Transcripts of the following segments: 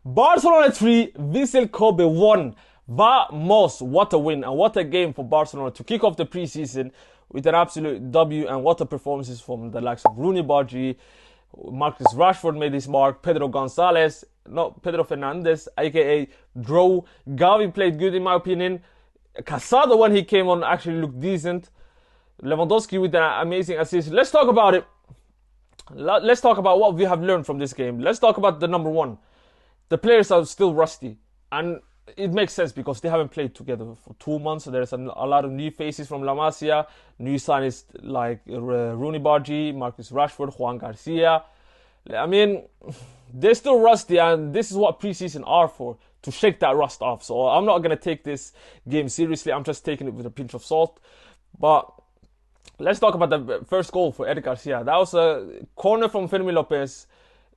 Barcelona 3, Vissel Kobe 1. Vamos! What a win and what a game for Barcelona to kick off the preseason with an absolute W, and what a performances from the likes of Rooney Bargi, Marcus Rashford made his mark, Pedro Fernandez, aka Dro. Gavi played good in my opinion. Casado, when he came on, actually looked decent. Lewandowski with an amazing assist. Let's talk about it. Let's talk about what we have learned from this game. Let's talk about the number one. The players are still rusty, and it makes sense because they haven't played together for 2 months. So there's a lot of new faces from La Masia, new signings like Rooney Bargi, Marcus Rashford, Juan Garcia. I mean, they're still rusty, and this is what preseason are for, to shake that rust off. So I'm not going to take this game seriously. I'm just taking it with a pinch of salt. But let's talk about the first goal for Eric Garcia. That was a corner from Fermin Lopez.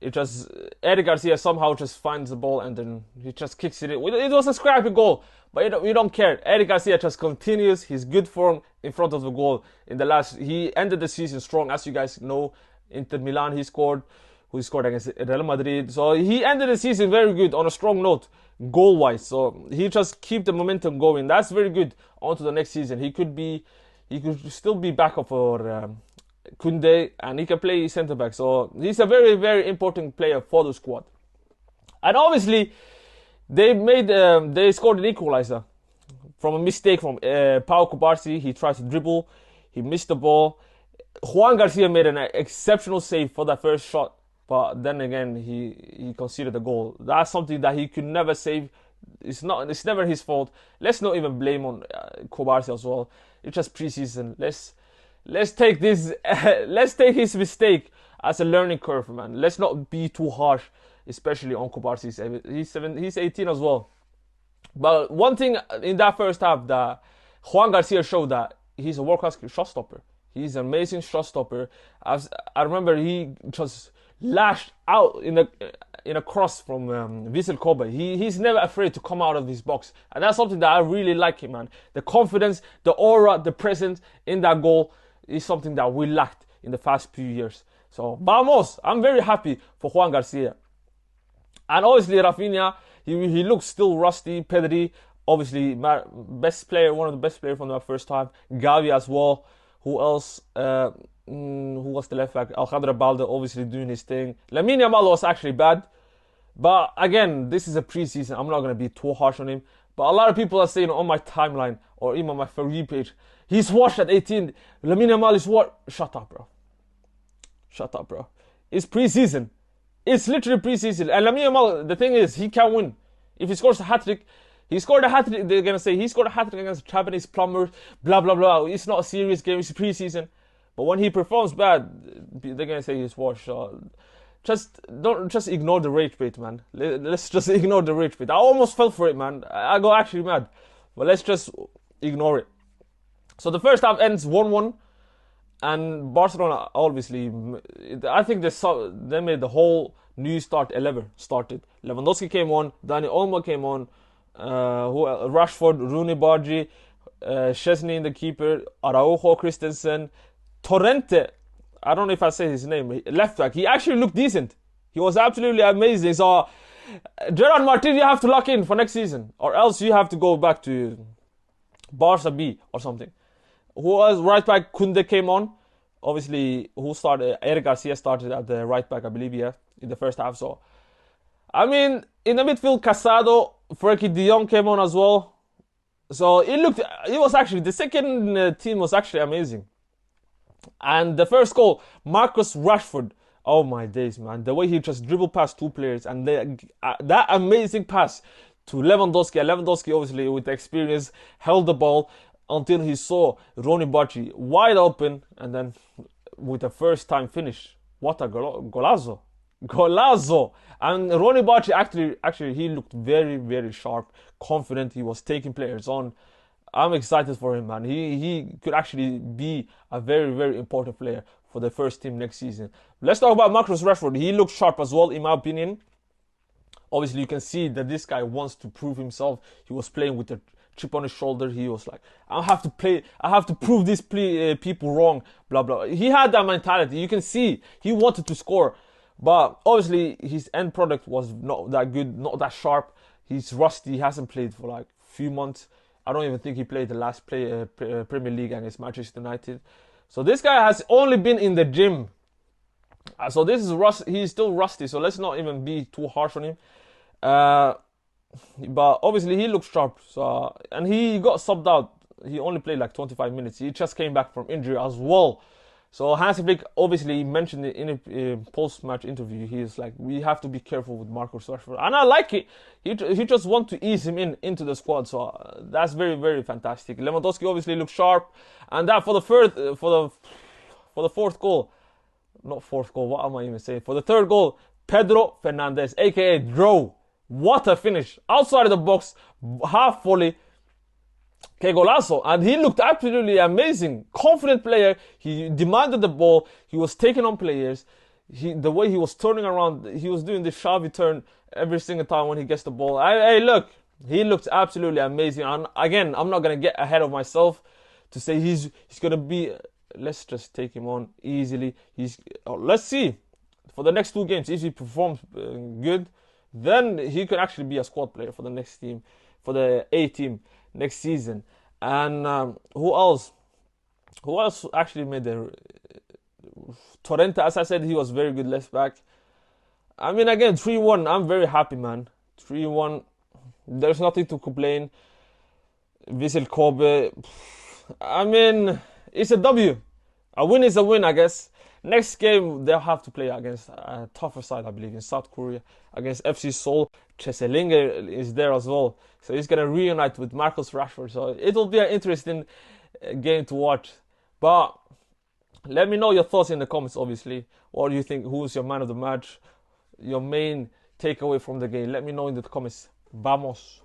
It just, Eric Garcia somehow just finds the ball and then he just kicks it in. It was a scrappy goal, but we don't care. Eric Garcia just continues his good form in front of the goal. He ended the season strong, as you guys know. Inter Milan he scored against Real Madrid. So he ended the season very good on a strong note, goal-wise. So he just keep the momentum going. That's very good on to the next season. He could still be backup for Kunde, and he can play centre back. So he's a very, very important player for the squad. And obviously, they scored an equalizer from a mistake from Pau Cubarsí. He tried to dribble, he missed the ball. Juan Garcia made an exceptional save for that first shot, but then again he conceded a goal. That's something that he could never save. It's never his fault. Let's not even blame on Cubarsí as well. It's just preseason. Let's take this. Let's take his mistake as a learning curve, man. Let's not be too harsh, especially on Cubarsí. He's 18 as well. But one thing in that first half that Juan Garcia showed, that he's a world-class shot stopper. He's an amazing shot stopper. I remember he just lashed out in a cross from Vissel Kobe. He's never afraid to come out of his box, and that's something that I really like him, man. The confidence, the aura, the presence in that goal is something that we lacked in the past few years. So, vamos! I'm very happy for Juan Garcia. And obviously, Rafinha, he looks still rusty. Pedri, obviously, best player, one of the best players from the first time. Gavi as well. Who else? Who was the left back? Alejandro Balde, obviously doing his thing. Lamine Yamal was actually bad. But again, this is a preseason. I'm not going to be too harsh on him. But a lot of people are saying on my timeline or even on my For You page, he's washed at 18. Lamine Yamal is what? Shut up, bro. Shut up, bro. It's preseason. It's literally preseason. And Lamine Yamal, the thing is, he can win. If he scores a hat-trick, he scored a hat-trick, they're going to say, he scored a hat-trick against Japanese plumbers, blah, blah, blah. It's not a serious game, it's preseason. But when he performs bad, they're going to say he's washed. Just ignore the rage bait, man. Let's just ignore the rage bait. I almost fell for it, man. I got actually mad. But let's just ignore it. So the first half ends 1-1. And Barcelona, obviously, I think they made the whole new start 11 started. Lewandowski came on, Dani Olmo came on, Rashford, Rooney Bargi, Szczesny in the keeper, Araujo, Christensen, Torrente. I don't know if I say his name. Left back. He actually looked decent. He was absolutely amazing. So, Gerard Martin, you have to lock in for next season, or else you have to go back to Barca B or something. Who was right back? Kunde came on. Obviously, who started? Eric Garcia started at the right back, I believe, yeah, in the first half. So, I mean, in the midfield, Casado, Frankie de Jong came on as well. So it was actually, the second team was actually amazing. And the first goal, Marcus Rashford. Oh my days, man. The way he just dribbled past two players, and that amazing pass to Lewandowski. And Lewandowski, obviously, with the experience, held the ball until he saw Rooney Bargi wide open, and then with a first time finish. What a golazo. Golazo! And Rooney Bargi actually he looked very, very sharp, confident. He was taking players on. I'm excited for him, man. He could actually be a very, very important player for the first team next season. Let's talk about Marcus Rashford. He looked sharp as well, in my opinion. Obviously, you can see that this guy wants to prove himself. He was playing with a chip on his shoulder. He was like, I have to prove these people wrong, blah, blah. He had that mentality. You can see he wanted to score. But obviously, his end product was not that good, not that sharp. He's rusty. He hasn't played for like a few months. I don't even think he played the last Premier League against Manchester United. So this guy has only been in the gym. So this is rust. He's still rusty. So let's not even be too harsh on him. But obviously he looks sharp. So and he got subbed out. He only played like 25 minutes. He just came back from injury as well. So Hansi Flick obviously mentioned it in a post-match interview. He's like, we have to be careful with Marcus Rashford, and I like it. He just want to ease him into the squad. So that's very, very fantastic. Lewandowski obviously looks sharp, and that for the fourth goal, not fourth goal. What am I even saying? For the third goal, Pedro Fernandez, aka Dro. What a finish! Outside of the box, half volley. Que golazo. And he looked absolutely amazing. Confident player. He demanded the ball. He was taking on players. The way he was turning around, he was doing the Xavi turn every single time when he gets the ball. Hey, look. He looked absolutely amazing. And again, I'm not going to get ahead of myself to say he's going to be... Let's just take him on easily. Let's see. For the next 2 games, if he performs good, then he could actually be a squad player for the next team, for the A team next season. And who else? Who else actually made the Torrente? As I said, he was very good left back. I mean, again, 3-1. I'm very happy, man. 3-1. There's nothing to complain. Vissel Kobe. I mean, it's a W. A win is a win, I guess. Next game, they'll have to play against a tougher side, I believe, in South Korea, against FC Seoul. Cheselinge is there as well. So he's going to reunite with Marcus Rashford. So it'll be an interesting game to watch. But let me know your thoughts in the comments, obviously. What do you think? Who's your man of the match? Your main takeaway from the game? Let me know in the comments. Vamos.